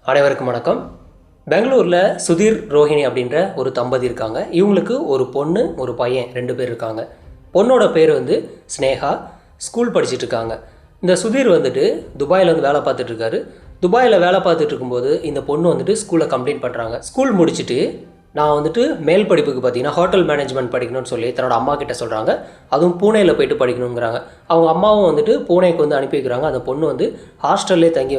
அனைவருக்கும் வணக்கம். பெங்களூரில் சுதீர் ரோஹிணி அப்படின்ற ஒரு தம்பதி இருக்காங்க. இவங்களுக்கு ஒரு பொண்ணு ஒரு பையன் 2 பேர் இருக்காங்க. பொண்ணோட பேர் ஸ்னேகா. ஸ்கூல் படிச்சுட்டு இருக்காங்க. இந்த சுதீர் துபாயில் வேலை பார்த்துட்டு இருக்காரு. துபாயில் வேலை பார்த்துட்டு இருக்கும்போது இந்த பொண்ணு ஸ்கூலில் கம்ப்ளைண்ட் பண்ணுறாங்க. ஸ்கூல் முடிச்சுட்டு நான் மேல் படிப்புக்கு பார்த்தீங்கன்னா ஹோட்டல் மேனேஜ்மெண்ட் படிக்கணும்னு சொல்லி தன்னோட அம்மா கிட்ட சொல்கிறாங்க. அதுவும் பூனேயில் போயிட்டு படிக்கணுங்கிறாங்க. அவங்க அம்மாவும் பூனேக்கு அனுப்பி வைக்கிறாங்க. அந்த பொண்ணு ஹாஸ்டல்லே தங்கி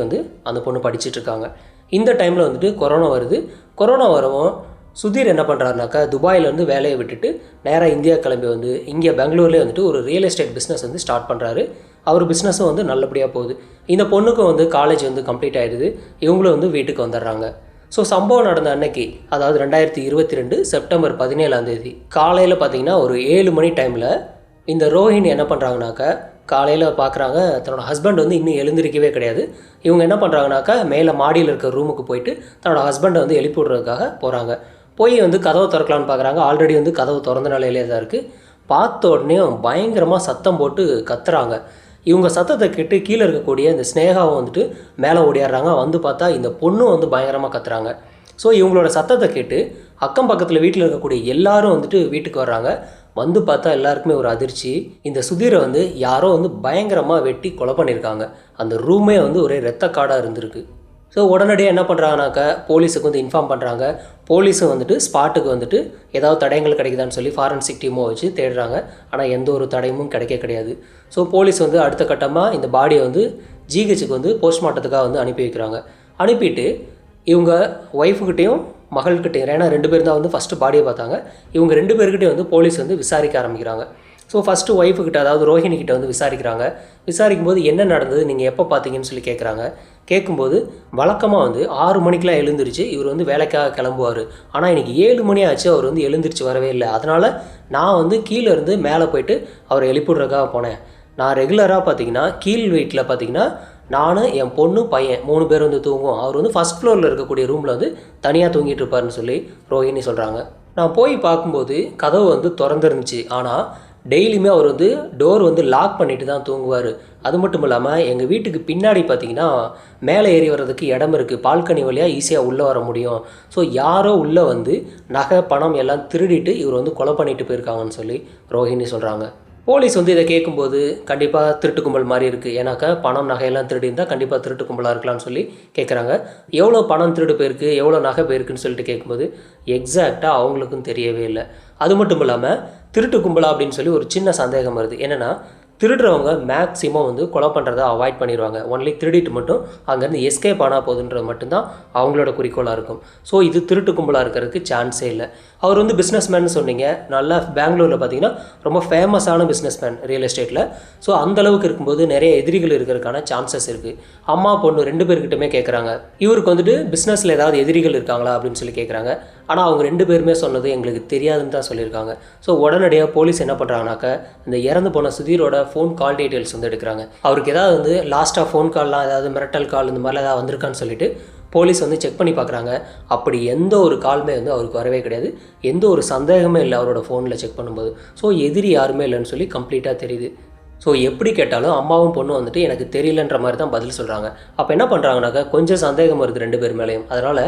அந்த பொண்ணு படிச்சுட்டு இருக்காங்க. இந்த டைமில் கொரோனா வருது. கொரோனா வரவும் சுதீர் என்ன பண்ணுறாருனாக்கா துபாயிலேருந்து வேலையை விட்டுட்டு நேராக இந்தியா கிளம்பி இங்கே பெங்களூர்லேயே ஒரு ரியல் எஸ்டேட் பிஸ்னஸ் ஸ்டார்ட் பண்ணுறாரு. அவர் பிஸ்னஸும் நல்லபடியாக போகுது. இந்த பொண்ணுக்கும் காலேஜ் கம்ப்ளீட் ஆகிடுது. இவங்களும் வீட்டுக்கு வந்துடுறாங்க. ஸோ சம்பவம் நடந்த அன்னைக்கு, அதாவது 2022 செப்டம்பர் 17 காலையில் பார்த்தீங்கன்னா ஒரு 7 மணி டைமில் இந்த ரோஹிணி என்ன பண்ணுறாங்கனாக்கா காலையில் பார்க்குறாங்க தன்னோட ஹஸ்பண்ட் இன்னும் எழுந்திருக்கவே கிடையாது. இவங்க என்ன பண்ணுறாங்கனாக்கா மேலே மாடியில் இருக்க ரூமுக்கு போயிட்டு தன்னோட ஹஸ்பண்டை எழுப்பி விடுறதுக்காக போகிறாங்க. போய் கதவை திறக்கலான்னு பார்க்குறாங்க. ஆல்ரெடி கதவு திறந்த நிலையிலே தான் இருக்குது. பார்த்த உடனே பயங்கரமாக சத்தம் போட்டு கத்துறாங்க. இவங்க சத்தத்தை கேட்டு கீழே இருக்கக்கூடிய இந்த ஸ்னேகாவும் மேலே ஓடிடுறாங்க. பார்த்தா இந்த பொண்ணும் பயங்கரமாக கத்துறாங்க. ஸோ இவங்களோட சத்தத்தை கேட்டு அக்கம் பக்கத்தில் வீட்டில் இருக்கக்கூடிய எல்லாரும் வீட்டுக்கு வர்றாங்க. பார்த்தா எல்லாருக்குமே ஒரு அதிர்ச்சி. இந்த சுதீரை யாரோ பயங்கரமாக வெட்டி கொலை பண்ணியிருக்காங்க. அந்த ரூமே ஒரே ரத்தக்காடாக இருந்திருக்கு. ஸோ உடனடியாக என்ன பண்ணுறாங்கனாக்கா போலீஸுக்கு இன்ஃபார்ம் பண்ணுறாங்க. போலீஸும் ஸ்பாட்டுக்கு ஏதாவது தடயங்கள் கிடைக்குதான்னு சொல்லி ஃபாரன்சிக் டீமோ வச்சு தேடுறாங்க. ஆனால் எந்த ஒரு தடயமும் கிடையாது. ஸோ போலீஸ் அடுத்த கட்டமாக இந்த பாடியை ஜிஹெச்சுக்கு போஸ்ட்மார்ட்டத்துக்காக அனுப்பி வைக்கிறாங்க. அனுப்பிட்டு இவங்க ஒய்ஃபுக்கிட்டையும் மகள்கிட்டையும், ஏன்னா 2 பேர் தான் ஃபஸ்ட்டு பாடியை பார்த்தாங்க. இவங்க 2 பேர்கிட்டையும் போலீஸ் விசாரிக்க ஆரம்பிக்கிறாங்க. ஸோ ஃபஸ்ட்டு ஒய்ஃபுக்கிட்ட, அதாவது ரோஹிணிக்கிட்ட விசாரிக்கிறாங்க. விசாரிக்கும் போது என்ன நடந்தது, நீங்கள் எப்போ பார்த்தீங்கன்னு சொல்லி கேட்குறாங்க. கேட்கும்போது வழக்கமாக 6 மணிக்கெலாம் எழுந்திரிச்சு இவர் வேலைக்காக கிளம்புவார். ஆனால் இன்றைக்கி 7 மணி ஆச்சு, அவர் எழுந்திரிச்சு வரவே இல்லை. அதனால் நான் கீழே இருந்து மேலே போயிட்டு அவரை எழுப்பிடுறதுக்காக போனேன். நான் ரெகுலராக பார்த்தீங்கன்னா கீழ் வீட்டில் பார்த்தீங்கன்னா நான், என் பொண்ணு, பையன் 3 பேர் தூங்குவோம். அவர் ஃபஸ்ட் ஃப்ளோரில் இருக்கக்கூடிய ரூமில் தனியாக தூங்கிட்டு இருப்பார்னு சொல்லி ரோஹிணி சொல்கிறாங்க. நான் போய் பார்க்கும்போது கதவு திறந்துருந்துச்சு. ஆனால் டெய்லியுமே அவர் டோர் லாக் பண்ணிட்டு தான் தூங்குவார். அது மட்டும் இல்லாமல் எங்கள் வீட்டுக்கு பின்னாடி பார்த்தீங்கன்னா மேலே ஏறி வர்றதுக்கு இடம் இருக்குது. பால்கனி வழியாக ஈஸியாக உள்ளே வர முடியும். ஸோ யாரோ உள்ளே நகை பணம் எல்லாம் திருடிட்டு இவர் கொலை பண்ணிட்டு போயிருக்காங்கன்னு சொல்லி ரோஹிணி சொல்கிறாங்க. போலீஸ் இதை கேட்கும்போது கண்டிப்பாக திருட்டு கும்பல் மாதிரி இருக்குது. ஏன்னாக்கா பணம் நகையெல்லாம் திருடி இருந்தால் கண்டிப்பாக திருட்டு கும்பலாக இருக்கலாம்னு சொல்லி கேட்குறாங்க. எவ்வளோ பணம் திருடு போயிருக்கு, எவ்வளோ நகை போயிருக்குன்னு சொல்லிட்டு கேட்கும்போது எக்ஸாக்டாக அவங்களுக்கும் தெரியவே இல்லை. அது மட்டும் இல்லாமல் திருட்டு கும்பலா அப்படின்னு சொல்லி ஒரு சின்ன சந்தேகம் வருது. என்னென்னா திருடுறவங்க மேக்ஸிமம் கொலை பண்ணுறதை அவாய்ட் பண்ணிடுவாங்க. ஒன்லி திருடிட்டு மட்டும் அங்கேருந்து எஸ்கேப் ஆனால் போதுன்றது மட்டும்தான் அவங்களோட குறிக்கோளாக இருக்கும். ஸோ இது திருட்டு கும்பலாக இருக்கிறதுக்கு சான்ஸே இல்லை. அவர் பிஸ்னஸ்மேன் சொன்னீங்க. நல்லா பெங்களூரில் பார்த்தீங்கன்னா ரொம்ப ஃபேமஸான பிஸ்னஸ்மேன் ரியல் எஸ்டேட்டில். ஸோ அந்தளவுக்கு இருக்கும்போது நிறைய எதிரிகள் இருக்கிறதுக்கான சான்சஸ் இருக்குது. அம்மா பொண்ணு 2 பேர்கிட்டமே கேட்குறாங்க, இவருக்கு பிஸ்னஸில் ஏதாவது எதிரிகள் இருக்காங்களா அப்படின்னு சொல்லி கேட்குறாங்க. ஆனால் அவங்க 2 பேருமே சொன்னது எங்களுக்கு தெரியாதுன்னு தான் சொல்லியிருக்காங்க. ஸோ உடனடியாக போலீஸ் என்ன பண்ணுறாங்கனாக்கா இந்த இறந்து போன சுதீரோட ஃபோன் கால் டீட்டெயில்ஸ் எடுக்கிறாங்க. அவருக்கு ஏதாவது லாஸ்ட்டாக ஃபோன் கால்லாம் ஏதாவது மிரட்டல் கால் இந்த மாதிரிலாம் ஏதாவது வந்திருக்கான்னு சொல்லிட்டு போலீஸ் செக் பண்ணி பார்க்குறாங்க. அப்படி எந்த ஒரு காலுமே அவருக்கு வரவே கிடையாது. எந்த ஒரு சந்தேகமே இல்லை அவரோட ஃபோனில் செக் பண்ணும்போது. ஸோ எதிரி யாருமே இல்லைன்னு சொல்லி கம்ப்ளீட்டாக தெரியுது. ஸோ எப்படி கேட்டாலும் அம்மாவும் பொண்ணும் எனக்கு தெரியலன்ற மாதிரி தான் பதில் சொல்கிறாங்க. அப்போ என்ன பண்ணுறாங்கனாக்கா கொஞ்சம் சந்தேகம் வருது 2 பேர் மேலேயும். அதனால்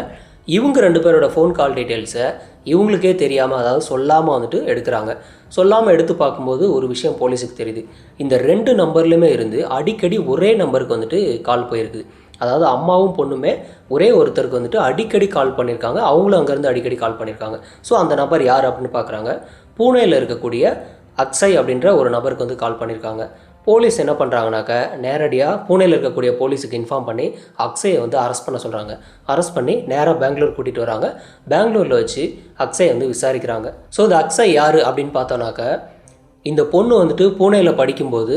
இவங்க 2 பேரோட ஃபோன் கால் டீட்டெயில்ஸை இவங்களுக்கே தெரியாமல், அதாவது சொல்லாமல் எடுக்கிறாங்க. சொல்லாமல் எடுத்து பார்க்கும்போது ஒரு விஷயம் போலீஸுக்கு தெரியுது. இந்த 2 நம்பர்லையுமே இருந்து அடிக்கடி ஒரே நம்பருக்கு கால் போயிருக்குது. அதாவது அம்மாவும் பொண்ணுமே ஒரே ஒருத்தருக்கு அடிக்கடி கால் பண்ணியிருக்காங்க. அவங்களும் அங்கேருந்து அடிக்கடி கால் பண்ணியிருக்காங்க. ஸோ அந்த நபர் யார் அப்படின்னு பார்க்குறாங்க. பூனேயில் இருக்கக்கூடிய அக்ஷய் அப்படின்ற ஒரு நபருக்கு கால் பண்ணியிருக்காங்க. போலீஸ் என்ன பண்ணுறாங்கனாக்கா நேரடியாக பூனேயில் இருக்கக்கூடிய போலீஸுக்கு இன்ஃபார்ம் பண்ணி அக்ஷயை அரெஸ்ட் பண்ண சொல்கிறாங்க. அரெஸ்ட் பண்ணி நேராக பெங்களூர் கூட்டிகிட்டு வராங்க. பெங்களூரில் வச்சு அக்ஷயை விசாரிக்கிறாங்க. ஸோ இந்த அக்ஷய் யார் அப்படின்னு பார்த்தோன்னாக்கா இந்த பொண்ணு பூனேயில் படிக்கும்போது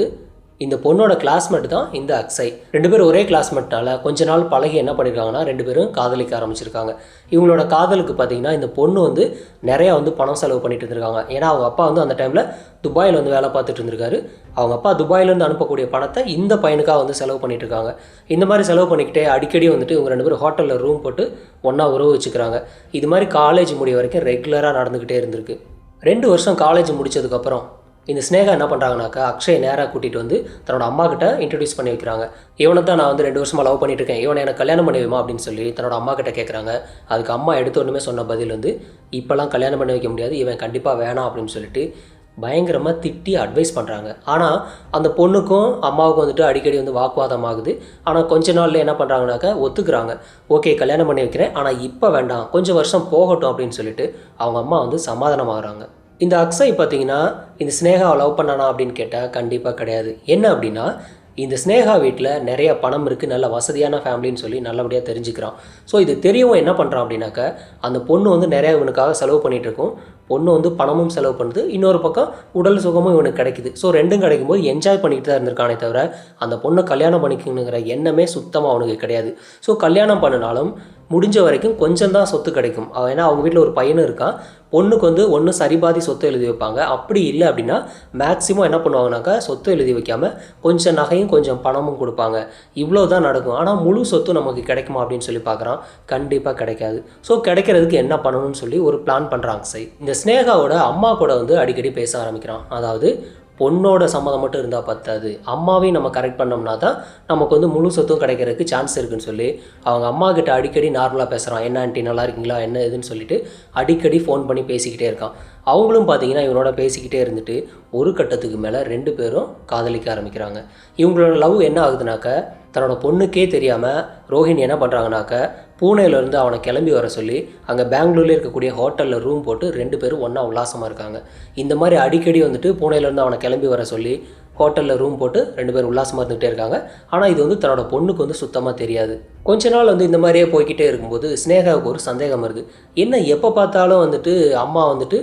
இந்த பொண்ணோட கிளாஸ்மேட் தான் இந்த அக்ஷய். 2 பேரும் ஒரே கிளாஸ்மேட்னால கொஞ்ச நாள் பழகி என்ன பண்ணியிருக்காங்கன்னா 2 பேரும் காதலிக்க ஆரம்பிச்சிருக்காங்க. இவங்களோட காதலுக்கு பார்த்தீங்கன்னா இந்த பொண்ணு நிறையா பணம் செலவு பண்ணிட்டு இருந்திருக்காங்க. ஏன்னா அவங்க அப்பா அந்த டைமில் துபாயில் வேலை பார்த்துட்டு இருந்திருக்காரு. அவங்க அப்பா துபாயிலேருந்து அனுப்பக்கூடிய பணத்தை இந்த பையனுக்காக செலவு பண்ணிட்டு இருக்காங்க. இந்த மாதிரி செலவு பண்ணிக்கிட்டே அடிக்கடி இவங்க 2 பேரும் ஹோட்டலில் ரூம் போட்டு ஒன்றா உறவு வச்சுக்கிறாங்க. இது மாதிரி காலேஜ் முடிய வரைக்கும் ரெகுலராக நடந்துக்கிட்டே இருந்திருக்கு. 2 வருஷம் காலேஜ் முடித்ததுக்கப்புறம் இந்த ஸ்னேகா என்ன பண்ணுறாங்கனாக்கா அக்ஷய் நேராக கூட்டிகிட்டு வந்து தன்னோட அம்மா கிட்ட இன்ட்ரடியூஸ் பண்ணி வைக்கிறாங்க. இவனை தான் நான் வந்து 2 வருஷமாக லவ் பண்ணிட்டு இருக்கேன், இவனை எனக்கு கல்யாணம் பண்ணி வைமா அப்படின்னு சொல்லி தன்னோட அம்மா கிட்ட கேட்குறாங்க. அதுக்கு அம்மா எடுத்த ஒன்றுமே சொன்ன பதில் வந்து இப்போலாம் கல்யாணம் பண்ணி வைக்க முடியாது, இவன் கண்டிப்பாக வேணாம் அப்படின்னு சொல்லிட்டு பயங்கரமாக திட்டி அட்வைஸ் பண்ணுறாங்க. ஆனால் அந்த பொண்ணுக்கும் அம்மாவுக்கும் வந்துட்டு அடிக்கடி வந்து வாக்குவாதம் ஆகுது. ஆனால் கொஞ்ச நாள்ல என்ன பண்ணுறாங்கனாக்கா ஒத்துக்கிறாங்க. ஓகே கல்யாணம் பண்ணி வைக்கிறேன், ஆனால் இப்போ வேண்டாம், கொஞ்சம் வருஷம் போகட்டும் அப்படின்னு சொல்லிட்டு அவங்க அம்மா வந்து சமாதானமாகறாங்க. இந்த அக்ஷய் பார்த்தீங்கன்னா இந்த ஸ்னேகாவை லவ் பண்ணானா அப்படின்னு கேட்டால் கண்டிப்பாக கிடையாது. என்ன அப்படின்னா இந்த ஸ்னேகா வீட்டில் நிறைய பணம் இருக்குது, நல்ல வசதியான ஃபேமிலின்னு சொல்லி நல்லபடியாக தெரிஞ்சுக்கிறான். ஸோ இது தெரியவும் என்ன பண்ணுறான் அப்படின்னாக்கா அந்த பொண்ணு வந்து நிறைய இவனுக்காக செலவு பண்ணிகிட்டு இருக்கும். பொண்ணு வந்து பணமும் செலவு பண்ணுது, இன்னொரு பக்கம் உடல் சுகமும் இவனுக்கு கிடைக்குது. ஸோ ரெண்டும் கிடைக்கும்போது என்ஜாய் பண்ணிட்டு தான் இருந்திருக்கானே தவிர அந்த பொண்ணை கல்யாணம் பண்ணிக்கணுங்கிற எண்ணமே சுத்தமாக அவனுக்கு கிடையாது. ஸோ கல்யாணம் பண்ணினாலும் முடிஞ்ச வரைக்கும் கொஞ்சம் தான் சொத்து கிடைக்கும். ஏன்னா அவங்க வீட்டில் ஒரு பையனும் இருக்கான். பொண்ணுக்கு வந்து ஒன்று சரிபாதி சொத்து எழுதி வைப்பாங்க. அப்படி இல்லை அப்படின்னா மேக்ஸிமம் என்ன பண்ணுவாங்கனாக்கா சொத்து எழுதி வைக்காமல் கொஞ்சம் நகையும் கொஞ்சம் பணமும் கொடுப்பாங்க. இவ்வளோ தான் நடக்கும். ஆனால் முழு சொத்து நமக்கு கிடைக்குமா அப்படின்னு சொல்லி பார்க்குறான். கண்டிப்பாக கிடைக்காது. ஸோ கிடைக்கிறதுக்கு என்ன பண்ணணும்னு சொல்லி ஒரு பிளான் பண்ணுறாங்க. சரி, இந்த ஸ்னேகாவோட அம்மா கூட வந்து அடிக்கடி பேச ஆரம்பிக்கிறான். அதாவது பொண்ணோட சம்மதம் மட்டும் இருந்தால் பத்தாது, அம்மாவையும் நம்ம கரெக்ட் பண்ணோம்னா தான் நமக்கு வந்து முழு சொத்தும் கிடைக்கிறதுக்கு சான்ஸ் இருக்குன்னு சொல்லி அவங்க அம்மா கிட்ட அடிக்கடி நார்மலாக பேசுகிறான். என்ன ஆண்டி நல்லா இருக்கீங்களா, என்ன இதுன்னு சொல்லிட்டு அடிக்கடி ஃபோன் பண்ணி பேசிக்கிட்டே இருக்கான். அவங்களும் பார்த்தீங்கன்னா இவனோட பேசிக்கிட்டே இருந்துட்டு ஒரு கட்டத்துக்கு மேலே 2 பேரும் காதலிக்க ஆரம்பிக்கிறாங்க. இவங்களோட லவ் என்ன ஆகுதுனாக்க தன்னோட பொண்ணுக்கே தெரியாமல் ரோஹிணி என்ன பண்ணுறாங்கனாக்க பூனேலேருந்து அவனை கிளம்பி வர சொல்லி அங்கே பெங்களூரில் இருக்கக்கூடிய ஹோட்டலில் ரூம் போட்டு 2 பேரும் ஒன்றா உல்லாசமாக இருக்காங்க. இந்த மாதிரி அடிக்கடி வந்துட்டு பூனேலேருந்து அவனை கிளம்பி வர சொல்லி ஹோட்டலில் ரூம் போட்டு 2 பேரும் உல்லாசமாக இருந்துகிட்டே இருக்காங்க. ஆனால் இது வந்து தன்னோட பொண்ணுக்கு வந்து சுத்தமாக தெரியாது. கொஞ்ச நாள் வந்து இந்த மாதிரியே போய்கிட்டே இருக்கும்போது ஸ்னேகாவுக்கு ஒரு சந்தேகம் வருது. என்ன எப்போ பார்த்தாலும் வந்துட்டு அம்மா வந்துட்டு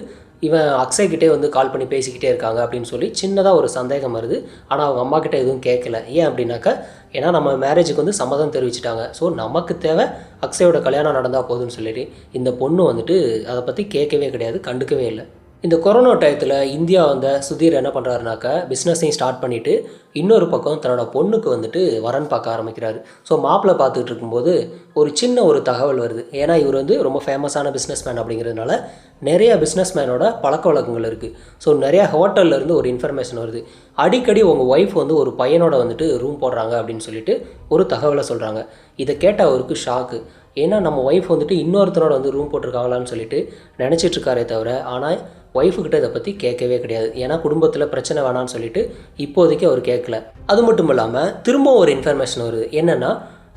இவன் அக்ஷய்கிட்டே வந்து கால் பண்ணி பேசிக்கிட்டே இருக்காங்க அப்படின்னு சொல்லி சின்னதாக ஒரு சந்தேகம் வருது. ஆனால் அவங்க அம்மா கிட்டே எதுவும் கேட்கல. ஏன் அப்படின்னாக்கா ஏன்னா நம்ம மேரேஜுக்கு வந்து சம்மதம் தெரிவிச்சிட்டாங்க. ஸோ நமக்கு தேவை அக்ஷயோட கல்யாணம் நடந்தால் போதும்னு சொல்லிட்டு இந்த பொண்ணு வந்துட்டு அதை பற்றி கேட்கவே கிடையாது, கண்டுக்கவே இல்லை. இந்த கொரோனா டயத்தில் இந்தியா வந்த சுதீர் என்ன பண்ணுறாருனாக்கா பிஸ்னஸையும் ஸ்டார்ட் பண்ணிவிட்டு இன்னொரு பக்கம் தன்னோட பொண்ணுக்கு வந்துட்டு வரன் பார்க்க ஆரம்பிக்கிறாரு. ஸோ மாப்பிள்ளை பார்த்துட்டு இருக்கும்போது ஒரு தகவல் வருது. ஏன்னா இவர் வந்து ரொம்ப ஃபேமஸான பிஸ்னஸ் மேன் அப்படிங்கிறதுனால நிறைய பிஸ்னஸ் மேனோட பழக்க வழக்கங்கள் இருக்குது. ஸோ நிறையா ஹோட்டல்லேருந்து ஒரு இன்ஃபர்மேஷன் வருது. அடிக்கடி உங்கள் ஒய்ஃப் வந்து ஒரு பையனோட வந்துட்டு ரூம் போடுறாங்க அப்படின்னு சொல்லிட்டு ஒரு தகவலை சொல்கிறாங்க. இதை கேட்ட அவருக்கு ஷாக்கு. ஏன்னா நம்ம ஒய்ஃப் வந்துட்டு இன்னொருத்தனோட வந்து ரூம் போட்டிருக்காங்களான்னு சொல்லிட்டு நினச்சிட்ருக்காரே தவிர ஆனால் ஒய்ஃபுக்கிட்ட இதை பற்றி கேட்கவே கிடையாது. ஏன்னா குடும்பத்தில் பிரச்சனை வேணான்னு சொல்லிட்டு இப்போதைக்கு அவர் கேட்கல. அது மட்டும் இல்லாமல் திரும்ப ஒரு இன்ஃபர்மேஷன் வருது. என்னென்னா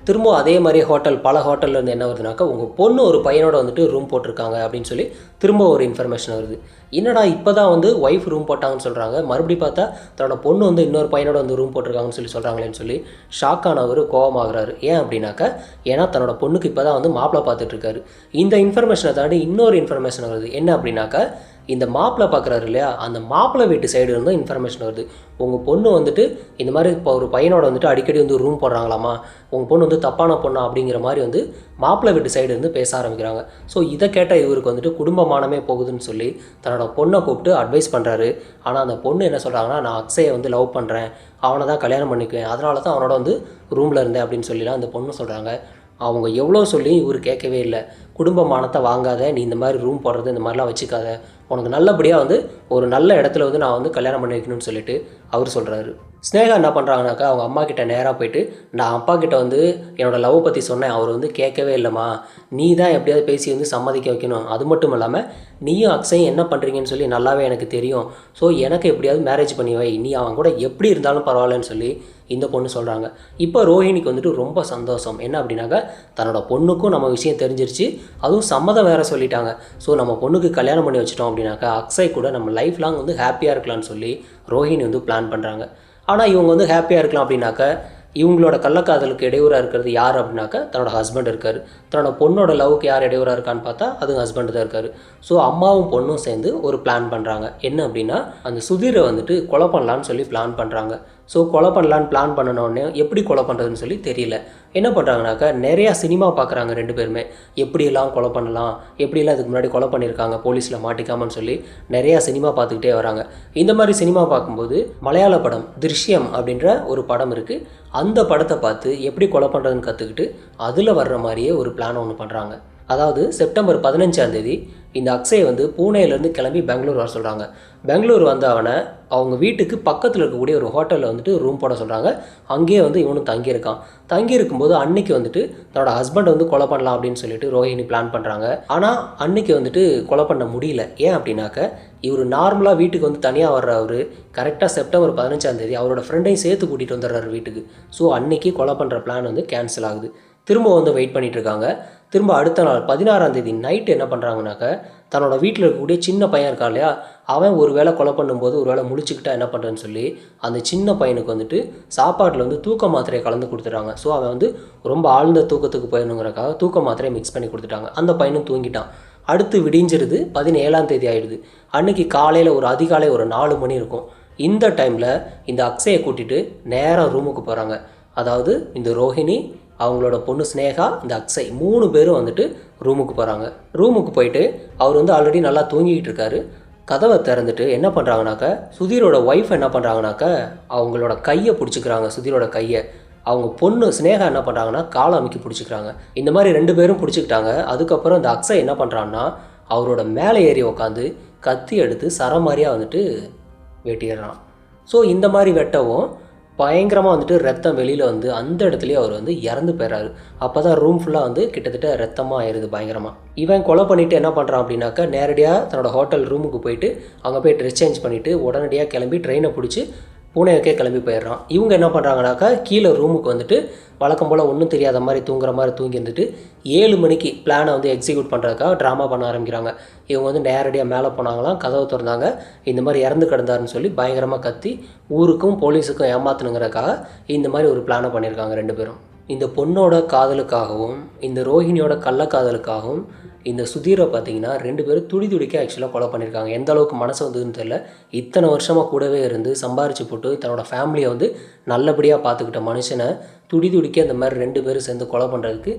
திரும்ப அதே மாதிரி பல ஹோட்டல்லேருந்து என்ன வருதுனாக்கா உங்கள் பொண்ணு ஒரு பையனோட வந்துட்டு ரூம் போட்டிருக்காங்க அப்படின்னு சொல்லி திரும்ப ஒரு இன்ஃபர்மேஷன் வருது. என்னடா இப்போ தான் வந்து ஒய்ஃப் ரூம் போட்டாங்கன்னு சொல்கிறாங்க, மறுபடியும் பார்த்தா தன்னோட பொண்ணு வந்து இன்னொரு பையனோட வந்து ரூம் போட்டிருக்காங்கன்னு சொல்லி சொல்கிறாங்களேன்னு சொல்லி ஷாக்கானவர் கோவமாகறாரு. ஏன் அப்படின்னாக்கா ஏன்னா தன்னோட பொண்ணுக்கு இப்போ தான் வந்து மாப்பிள்ளை பார்த்துட்ருக்காரு. இந்த இன்ஃபர்மேஷனை தாண்டி இன்னொரு இன்ஃபர்மேஷன் வருது. என்ன அப்படின்னாக்கா இந்த மாப்பிள்ளை பார்க்குறாரு இல்லையா, அந்த மாப்பிள்ளை வீட்டு சைடு இருந்தும் இன்ஃபர்மேஷன் வருது. உங்கள் பொண்ணு வந்துட்டு இந்த மாதிரி இப்போ ஒரு பையனோட வந்துட்டு அடிக்கடி வந்து ரூம் போடுறாங்களாமா, உங்கள் பொண்ணு வந்து தப்பான பொண்ணா அப்படிங்கிற மாதிரி வந்து மாப்பிள்ளை வீட்டு சைடு இருந்து பேச ஆரம்பிக்கிறாங்க. ஸோ இதை கேட்டால் இவருக்கு வந்துட்டு குடும்பமானமே போகுதுன்னு சொல்லி தன்னோட பொண்ணை கூப்பிட்டு அட்வைஸ் பண்ணுறாரு. ஆனால் அந்த பொண்ணு என்ன சொல்கிறாங்கன்னா நான் அக்ஷயை வந்து லவ் பண்ணுறேன், அவனை தான் கல்யாணம் பண்ணிக்குவேன், அதனால தான் அவனோட வந்து ரூமில் இருந்தேன் அப்படின்னு சொல்லிலாம் அந்த பொண்ணு சொல்கிறாங்க. அவங்க எவ்வளோ சொல்லி இவர் கேட்கவே இல்லை. குடும்ப மானத்தை வாங்காத, நீ இந்த மாதிரி ரூம் போடுறது இந்த மாதிரிலாம் வச்சுக்காத, உனக்கு நல்லபடியாக வந்து ஒரு நல்ல இடத்துல வந்து நான் வந்து கல்யாணம் பண்ணி வைக்கணும்னு சொல்லிட்டு அவர் சொல்கிறாரு. ஸ்னேகா என்ன பண்ணுறாங்கனாக்கா அவங்க அம்மா கிட்ட நேராக போயிட்டு நான் அப்பா கிட்ட வந்து என்னோடய லவ் பற்றி சொன்னேன், அவர் வந்து கேட்கவே இல்லைம்மா, நீ தான் எப்படியாவது பேசி வந்து சம்மதிக்க வைக்கணும். அது மட்டும் இல்லாமல் நீயும் அக்ஷயும் என்ன பண்ணுறீங்கன்னு சொல்லி நல்லாவே எனக்கு தெரியும். ஸோ எனக்கு எப்படியாவது மேரேஜ் பண்ணி வை, நீ அவன் கூட எப்படி இருந்தாலும் பரவாயில்லன்னு சொல்லி இந்த பொண்ணு சொல்கிறாங்க. இப்போ ரோஹிணிக்கு வந்துட்டு ரொம்ப சந்தோஷம். என்ன அப்படின்னாக்கா தன்னோட பொண்ணுக்கும் நம்ம விஷயம் தெரிஞ்சிருச்சு, அதுவும் சம்மதம் வேறு சொல்லிட்டாங்க. ஸோ நம்ம பொண்ணுக்கு கல்யாணம் பண்ணி வச்சிட்டோம் அப்படின்னாக்கா அக்ஷய் கூட நம்ம லைஃப் லாங் வந்து ஹாப்பியாக இருக்கலாம்னு சொல்லி ரோஹிணி வந்து பிளான் பண்ணுறாங்க. ஆனால் இவங்க வந்து ஹாப்பியாக இருக்கலாம் அப்படின்னாக்கா இவங்களோட கள்ளக்காதலுக்கு இடையூறாக இருக்கிறது யார் அப்படின்னாக்கா தன்னோட ஹஸ்பண்ட் இருக்கார். தன்னோட பொண்ணோட லவ்வுக்கு யார் இடையூறாக இருக்கான்னு பார்த்தா அது ஹஸ்பண்ட் தான் இருக்கார். ஸோ அம்மாவும் பொண்ணும் சேர்ந்து ஒரு பிளான் பண்ணுறாங்க. என்ன அப்படின்னா அந்த சுதீரை வந்துட்டு கொலை பண்ணலான்னு சொல்லி பிளான் பண்ணுறாங்க. ஸோ கொலை பண்ணலான்னு பிளான் பண்ணனோடனே எப்படி கொலை பண்ணுறதுன்னு சொல்லி தெரியல. என்ன பண்ணுறாங்கனாக்கா நிறையா சினிமா பார்க்குறாங்க 2 பேருமே. எப்படியெல்லாம் கொலை பண்ணலாம், எப்படியெல்லாம் இதுக்கு முன்னாடி கொலை பண்ணியிருக்காங்க போலீஸில் மாட்டிக்காமன்னு சொல்லி நிறையா சினிமா பார்த்துக்கிட்டே வராங்க. இந்த மாதிரி சினிமா பார்க்கும்போது மலையாள படம் திருஷ்யம் அப்படின்ற ஒரு படம் இருக்குது. அந்த படத்தை பார்த்து எப்படி கொலை பண்ணுறதுன்னு கற்றுக்கிட்டு அதில் வர்ற மாதிரியே ஒரு பிளான் ஒன்று பண்ணுறாங்க. அதாவது செப்டம்பர் 15ஆம் தேதி இந்த அக்ஷயை வந்து பூனேலேருந்து கிளம்பி பெங்களூர் வர சொல்கிறாங்க. பெங்களூர் வந்த அவனை அவங்க வீட்டுக்கு பக்கத்தில் இருக்கக்கூடிய ஒரு ஹோட்டலில் வந்துட்டு ரூம் போட சொல்கிறாங்க. அங்கேயே வந்து இவனும் தங்கியிருக்கான். தங்கியிருக்கும்போது அன்னைக்கு வந்துட்டு தன்னோட ஹஸ்பண்டை வந்து கொலை பண்ணலாம் அப்படின்னு சொல்லிட்டு ரோஹிணி பிளான் பண்ணுறாங்க. ஆனால் அன்னைக்கு வந்துட்டு கொலை பண்ண முடியல. ஏன் அப்படின்னாக்க இவர் நார்மலாக வீட்டுக்கு வந்து தனியாக வர்றவர் கரெக்டாக செப்டம்பர் 15ஆம் தேதி அவரோட ஃப்ரெண்டையும் சேர்த்து கூட்டிகிட்டு வந்துடுறாரு வீட்டுக்கு. ஸோ அன்னைக்கு கொலை பண்ணுற பிளான் வந்து கேன்சல் ஆகுது. திரும்ப வந்து வெயிட் பண்ணிகிட்டு இருக்காங்க. திரும்ப அடுத்த நாள் 16ஆம் தேதி நைட்டு என்ன பண்ணுறாங்கனாக்க தன்னோட வீட்டில் இருக்கக்கூடிய சின்ன பையன் இருக்கா இல்லையா, அவன் ஒரு வேளை கொலை பண்ணும்போது ஒரு வேளை முழிச்சுக்கிட்டா என்ன பண்ணுறேன்னு சொல்லி அந்த சின்ன பையனுக்கு வந்துட்டு சாப்பாட்டில் வந்து தூக்க மாத்திரையை கலந்து கொடுத்துட்டாங்க. ஸோ அவன் வந்து ரொம்ப ஆழ்ந்த தூக்கத்துக்கு போயணுங்கிறக்காக தூக்க மாத்திரையை மிக்ஸ் பண்ணி கொடுத்துட்டாங்க. அந்த பையனும் தூங்கிட்டான். அடுத்து விடிஞ்சிருது. 17ஆம் தேதி ஆகிடுது. அன்றைக்கி காலையில் ஒரு அதிகாலை ஒரு 4 மணி இருக்கும். இந்த டைமில் இந்த அக்ஷயை கூட்டிகிட்டு நேராக ரூமுக்கு போகிறாங்க. அதாவது இந்த ரோஹிணி, அவங்களோட பொண்ணு ஸ்னேகா, இந்த அக்ஷய் 3 பேரும் வந்துட்டு ரூமுக்கு போகிறாங்க. ரூமுக்கு போயிட்டு அவர் வந்து ஆல்ரெடி நல்லா தூங்கிக்கிட்டு இருக்காரு. கதவை திறந்துட்டு என்ன பண்ணுறாங்கனாக்கா சுதீரோட ஒய்ஃப் என்ன பண்ணுறாங்கனாக்க அவங்களோட கையை பிடிச்சிக்கிறாங்க. சுதீரோட கையை அவங்க பொண்ணு ஸ்னேகா என்ன பண்ணுறாங்கன்னா காலை அமுக்கி பிடிச்சிக்கிறாங்க. இந்த மாதிரி 2 பேரும் பிடிச்சிக்கிட்டாங்க. அதுக்கப்புறம் இந்த அக்ஷய் என்ன பண்ணுறான்னா அவரோட மேலே ஏறி உட்காந்து கத்தி எடுத்து சரமாரியாக வந்துட்டு வெட்டிடுறான். ஸோ இந்த மாதிரி வெட்டவும் பயங்கரமாக வந்துட்டு ரத்தம் வெளியில் வந்து அந்த இடத்துலையே அவர் வந்து இறந்து போயிறாரு. அப்போ தான் ரூம் ஃபுல்லாக வந்து கிட்டத்தட்ட ரத்தமாக ஆயிடுது பயங்கரமாக. இவன் கொலை பண்ணிவிட்டு என்ன பண்ணுறான் அப்படின்னாக்கா நேரடியாக தன்னோட ஹோட்டல் ரூமுக்கு போயிட்டு அங்கே போய் ட்ரெஸ் சேஞ்ச் பண்ணிவிட்டு உடனடியாக கிளம்பி ட்ரெயினை பிடிச்சி பூனேவுக்கே கிளம்பி போயிடுறான். இவங்க என்ன பண்ணுறாங்கனாக்கா கீழே ரூமுக்கு வந்துட்டு வழக்கம் போல் ஒன்றும் தெரியாத மாதிரி தூங்குற மாதிரி தூங்கி இருந்துட்டு 7 மணிக்கு பிளானை வந்து எக்ஸிக்யூட் பண்ணுறதுக்காக ட்ராமா பண்ண ஆரம்பிக்கிறாங்க. இவங்க வந்து நேரடியாக மேலே போனாங்களாம், கதவை திறந்தாங்க. இந்த மாதிரி இறந்து கிடந்தாருன்னு சொல்லி பயங்கரமாக கத்தி ஊருக்கும் போலீஸுக்கும் ஏமாற்றணுங்கிறதுக்காக இந்த மாதிரி ஒரு பிளானை பண்ணியிருக்காங்க 2 பேரும். இந்த பொண்ணோட காதலுக்காகவும் இந்த ரோஹிணியோட கள்ளக்காதலுக்காகவும் இந்த சுதீரை பார்த்தீங்கன்னா 2 பேரும் துடிக்க ஆக்சுவலாக கொலை பண்ணியிருக்காங்க. எந்த அளவுக்கு மனசு வந்ததுன்னு தெரியல. இத்தனை வருஷமாக கூடவே இருந்து சம்பாரித்து போட்டு தன்னோட ஃபேமிலியை வந்து நல்லபடியாக பார்த்துக்கிட்ட மனுஷனை துடிக்க இந்த மாதிரி 2 பேரும் சேர்ந்து கொலை பண்ணுறதுக்கு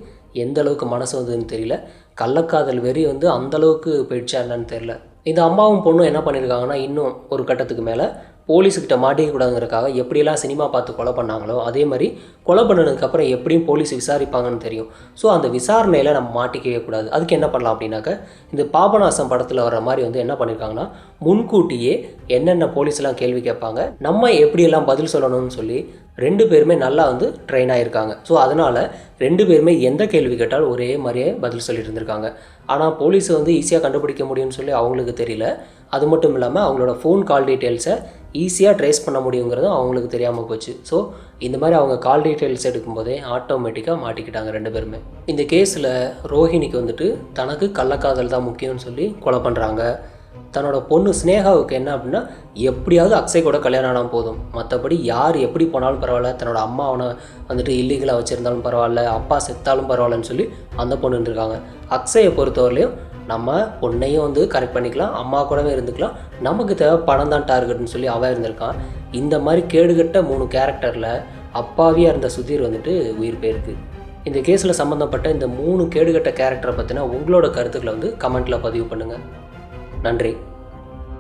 எந்த அளவுக்கு மனசு வந்ததுன்னு தெரியல. கள்ளக்காதல் வெறி வந்து அந்தளவுக்கு போயிடுச்சா என்னன்னு தெரியல. இந்த அம்மாவும் பொண்ணும் என்ன பண்ணியிருக்காங்கன்னா இன்னும் ஒரு கட்டத்துக்கு மேலே போலீஸுக்கிட்ட மாட்டிக்கக்கூடாதுங்கிறக்காக எப்படியெல்லாம் சினிமா பார்த்து கொலை பண்ணாங்களோ அதே மாதிரி கொலை பண்ணதுக்கப்புறம் எப்படியும் போலீஸ் விசாரிப்பாங்கன்னு தெரியும். ஸோ அந்த விசாரணையில் நம்ம மாட்டிக்கவே கூடாது. அதுக்கு என்ன பண்ணலாம் அப்படின்னாக்க இந்த பாபநாசம் படத்தில் வர மாதிரி வந்து என்ன பண்ணியிருக்காங்கன்னா முன்கூட்டியே என்னென்ன போலீஸ்லாம் கேள்வி கேட்பாங்க, நம்ம எப்படியெல்லாம் பதில் சொல்லணும்னு சொல்லி 2 பேருமே நல்லா வந்து ட்ரெயின் ஆகியிருக்காங்க. ஸோ அதனால் 2 பேருமே எந்த கேள்வி கேட்டாலும் ஒரே மாதிரியே பதில் சொல்லிட்டு இருந்திருக்காங்க. ஆனால் போலீஸை வந்து ஈஸியாக கண்டுபிடிக்க முடியும்னு சொல்லி அவங்களுக்கு தெரியல. அது மட்டும் இல்லாமல் அவங்களோட ஃபோன் கால் டீட்டெயில்ஸை ஈஸியாக ட்ரேஸ் பண்ண முடியுங்கிறதும் அவங்களுக்கு தெரியாமல் போச்சு. ஸோ இந்த மாதிரி அவங்க கால் டீட்டெயில்ஸ் எடுக்கும்போதே ஆட்டோமேட்டிக்காக மாட்டிக்கிட்டாங்க 2 பேருமே. இந்த கேஸில் ரோஹிணிக்கு வந்துட்டு தனக்கு கள்ளக்காதல் தான் முக்கியம்னு சொல்லி கொலை பண்ணுறாங்க. தன்னோட பொண்ணு ஸ்னேகாவுக்கு என்ன அப்படின்னா எப்படியாவது அக்ஷய் கூட கல்யாணம் ஆனால் போதும், மற்றபடி யார் எப்படி போனாலும் பரவாயில்ல, தன்னோட அம்மா அவனை வந்துட்டு இல்லீகலாக வச்சுருந்தாலும் பரவாயில்ல, அப்பா செத்தாலும் பரவாயில்லன்னு சொல்லி அந்த பொண்ணு இருக்காங்க. அக்ஷயை பொறுத்தவரையிலையும் நம்ம பொண்ணையும் வந்து கரெக்ட் பண்ணிக்கலாம், அம்மா கூடவே இருந்துக்கலாம், நமக்கு தேவை பணம் தான் டார்கெட்னு சொல்லி அவன் இருந்திருக்கான். இந்த மாதிரி கேடுகட்ட 3 கேரக்டரில் அப்பாவியாக இருந்த சுதீர் வந்துட்டு உயிர் போயிருக்கு. இந்த கேஸில் சம்மந்தப்பட்ட இந்த 3 கேடுகட்ட கேரக்டரை பற்றின உங்களோட கருத்துக்களை வந்து கமெண்ட்டில் பதிவு பண்ணுங்கள். நன்றி.